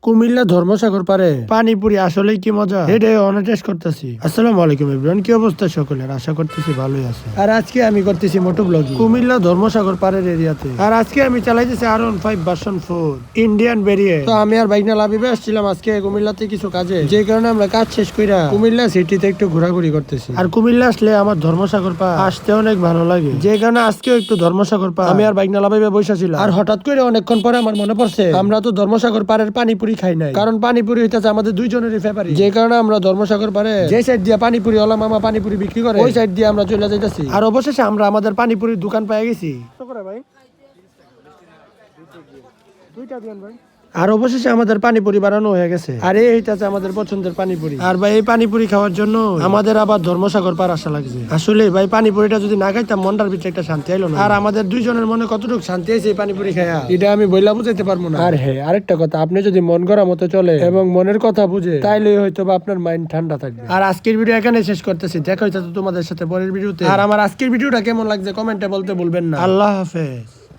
কুমিল্লা ধর্মসাগর পারে পানিপুরি আসলেই কি মজা, এটা অনেক টেস্ট করতেছি। আসসালামু আলাইকুম এভরিওয়ান, কি অবস্থা সকলের? আশা করতেছি ভালোই আছে। আর আজকে আমি করতেছি মোটো ব্লগিং কুমিল্লা ধর্মসাগর পারের এরিয়াতে। আর আজকে আমি চালাইতেছি R15 ভার্সন 4 ইন্ডিয়ান ভেরিয়েন্ট। তো আমি আর বাইক না লাভিবে আসছিলাম আজকে কুমিল্লাতে কিছু কাজে, যে কারণে আমরা কাজ শেষ কইরা কুমিল্লা সিটিতে একটু ঘোরাঘুরি করতেছি। আর কুমিল্লা আসলে আমার ধর্মসাগর পা আসতে অনেক ভালো লাগে, যে কারণে আজকেও একটু ধর্মসাগর পা আমি আর বাইক না লাভিবে বসে ছিলাম। আর হঠাৎ করে অনেকক্ষণ পরে আমার মনে পড়ছে আমরা তো ধর্মসাগর পাড়ের পানিপুরি খাই নাই, কারণ পানিপুরি হইতেছে আমাদের দুইজনেরই ফেভারিট। যে কারণে আমরা ধর্মসাগর পাড়ে যে সাইড দিয়ে পানিপুরি ওলা মামা পানিপুরি বিক্রি করে ওই সাইড দিয়ে আমরা চলে যাইতেছি। আর অবশেষে আমরা আমাদের পানিপুরির দোকান পেয়ে গেছি। ভাই দুইটা দিন ভাই। আর অবশেষে আমাদের পানিপুরি বানানো হয়ে গেছে। আর এইটাছে আমাদের পছন্দের পানিপুরি। আর ভাই এই পানিপুরি খাওয়ার জন্য আমাদের আবার ধর্মসাগর পার আসা লাগছে। আসলে ভাই পানিপুরিটা যদি না খাইতাম মনটার ভিতরে একটা শান্তি আইলো না। আর আমাদের দুইজনের মনে কতটুকু শান্তি আছে এই পানিপুরি খাইয়া, এটা আমি বইলা বুঝাইতে পারবো না। আর হ্যাঁ, আরেকটা কথা, আপনি যদি মন গড়া মতো চলে এবং মনের কথা বুঝে তাইলে হয়তো বা আপনার মাইন্ড ঠান্ডা থাকবে। আর আজকের ভিডিও এখানে শেষ করতেছি, দেখা হইতো তোমাদের সাথে পরের ভিডিওতে। আর আমার আজকের ভিডিওটা কেমন লাগছে কমেন্টে বলতে ভুলবেন না। আল্লাহ হাফেজ।